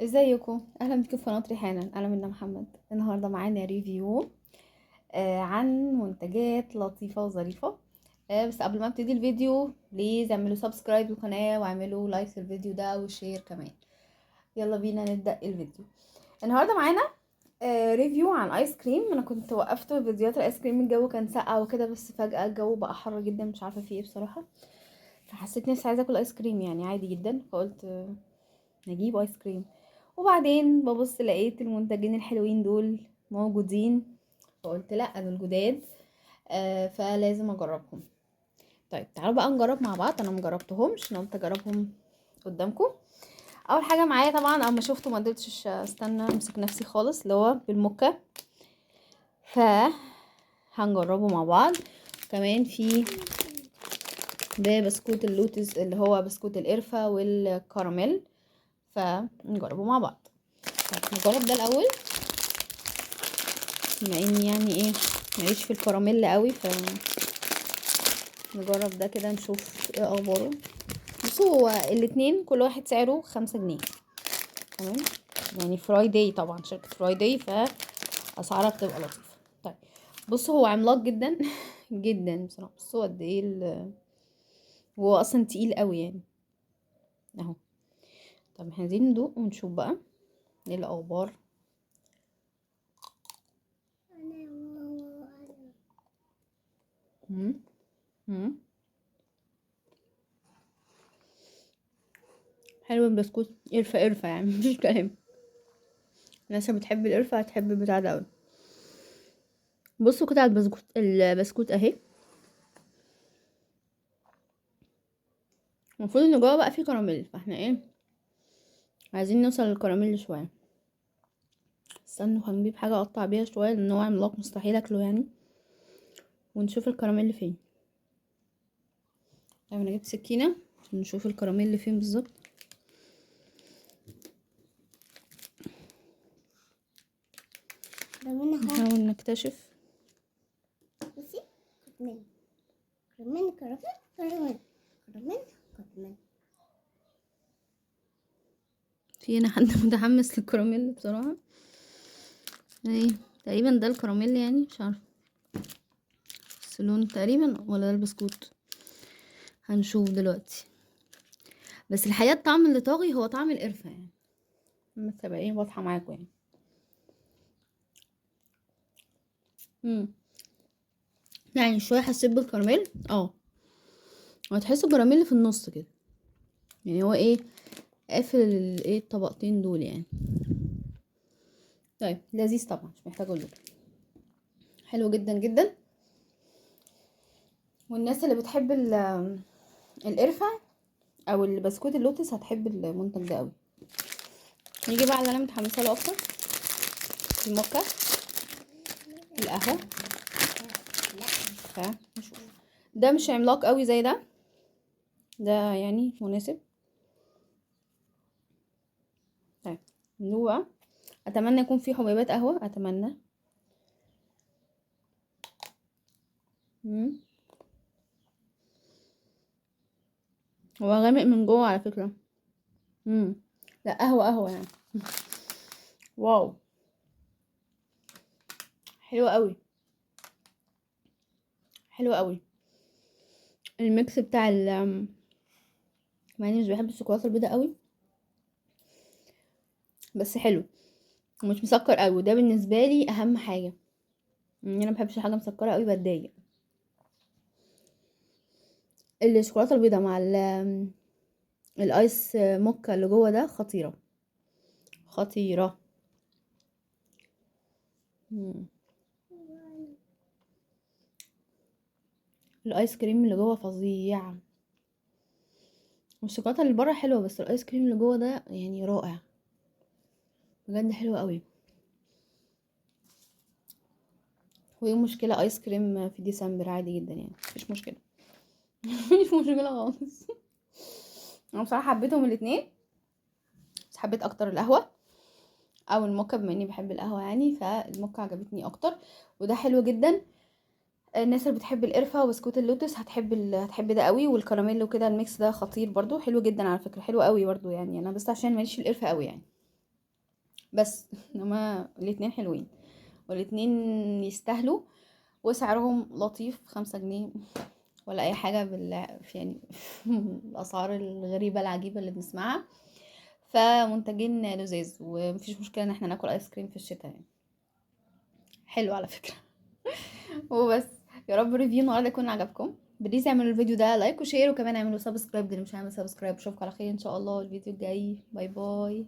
ازيكم؟ اهلا بيكم في قناه ريحانه. انا منى محمد. النهارده معانا ريفيو عن منتجات لطيفه وظريفه. بس قبل ما ابتدي الفيديو بليز اعملوا سبسكرايب للقناه واعملوا لايك للفيديو ده وشير كمان. يلا بينا نبدا الفيديو. النهارده معانا ريفيو عن ايس كريم. انا كنت وقفت فيديوهات الايس كريم، الجو كان ساقع وكده، بس فجاه الجو بقى حر جدا، مش عارفه فيه ايه بصراحه. فحسيت نفسي عايزه اكل ايس كريم يعني عادي جدا، فقلت نجيب ايس كريم. وبعدين ببص لقيت المنتجين الحلوين دول موجودين، فقلت لا دول جداد، فلازم اجربهم. طيب تعالوا بقى نجرب مع بعض. انا مجربتهمش، انا قلت اجربهم قدامكم. اول حاجه معايا طبعا، اول ما شفته ما قدرتش استنى امسك نفسي خالص، اللي هو بالموكا، ف هنجربه مع بعض. كمان في ده بسكوت اللوتس اللي هو بسكوت القرفه والكراميل، فنجربه مع بعض. طيب نجرب ده الاول، بما اني يعني ايه ماليش في الكراميل قوي، نجرب ده كده نشوف ايه اخباره. بصوا هو الاتنين كل واحد سعره 5 جنيه، تمام؟ يعني فرايداي، طبعا شركة فرايداي، فاسعارها بتبقى لطيفة. طيب بصوا هو عملاق جدا جدا بصراحة. بصوا قد ايه هو اصلا تقيل قوي يعني اهو. طب احنا عايزين ندوق ونشوف بقى ايه الاخبار. مم. مم. حلو البسكوت، قرفة قرفة يعني مفيش كلام. الناس اللي بتحب القرفة هتحب البتاع ده اوي. بصوا كده على البسكوت اهي. المفروض ان جوه بقى فيه كراميل، فاحنا ايه عايزين نوصل للكراميل شويه. استنوا هنجيب حاجه اقطع بيها شويه، لان هو عملاق مستحيل اكله يعني، ونشوف الكراميل فين. طيب انا جبت سكينه نشوف الكراميل اللي فين بالظبط. نحاول نكتشف. بصي، كرمل كرمل كرمل كرمل كرمل كرمل. في هنا حد متحمس للكراميل بصراحه. ايه تقريبا ده الكراميل يعني، مش عارفه بس لون تقريبا، ولا ده البسكوت؟ هنشوف دلوقتي. بس الحقيقه الطعم اللي طاغي هو طعم القرفه يعني، ما تبقى ايه واضحه معاكم يعني. يعني شويه حسيت بالكراميل، هتحسوا الكراميل في النص كده، يعني هو ايه قافل ايه الطبقتين دول يعني. طيب لذيذ طبعا، مش محتاجه اقول لكم، حلو جدا جدا. والناس اللي بتحب القرفه او البسكوت اللوتس هتحب المنتج ده قوي. نيجي بقى على اللي انا متحمسه له اكتر، الموكا، القهوه. فنشوف. ده مش عملاق قوي زي ده يعني مناسب. طيب نوع، اتمنى يكون فيه حبيبات قهوه، اتمنى. مم. هو غامق من جوه على فكره. لا قهوه قهوه يعني. واو، حلو قوي، حلو قوي. الميكس بتاع مع اني مش بحب الشوكولاته البيضاء قوي، بس حلو ومش مسكر قوي، ده بالنسبه لي اهم حاجه، ان انا مبحبش حاجه مسكره قوي بتضايق. الشوكولاته البيضاء مع الايس موكا اللي جوه ده خطيره خطيره. مم. الايس كريم اللي جوه فظيع، والشوكولاته اللي بره حلوه، بس الايس كريم اللي جوه ده يعني رائع بجد، حلو قوي. وايه مشكله ايس كريم في ديسمبر؟ عادي جدا يعني، مفيش مشكله مفيش مشكله خالص. انا بصراحه حبيتهم الاتنين، بس حبيت اكتر القهوه او الموكا، بما اني بحب القهوه يعني، فالموكا عجبتني اكتر. وده حلو جدا. الناس اللي بتحب القرفه وبسكوت اللوتس هتحب ده قوي، والكراميل وكده، الميكس ده خطير برضو، حلو جدا على فكره، حلو قوي برضو يعني. انا بس عشان ماليش في القرفه قوي يعني. بس انما الاتنين حلوين والاتنين يستاهلوا، وسعرهم لطيف، 5 جنيه ولا اي حاجة يعني الاسعار الغريبة العجيبة اللي بنسمعها. فمنتجين لذيذ، ومفيش مشكلة ان احنا ناكل ايس كريم في الشتاء يعني، حلو على فكرة. وبس. يا رب الريفيو النهارده يكون عجبكم. بليز اعملوا الفيديو ده لايك وشير، وكمان اعملوا سبسكرايب اللي مش هيعمل سبسكرايب. اشوفكم على خير ان شاء الله الفيديو الجاي. باي باي.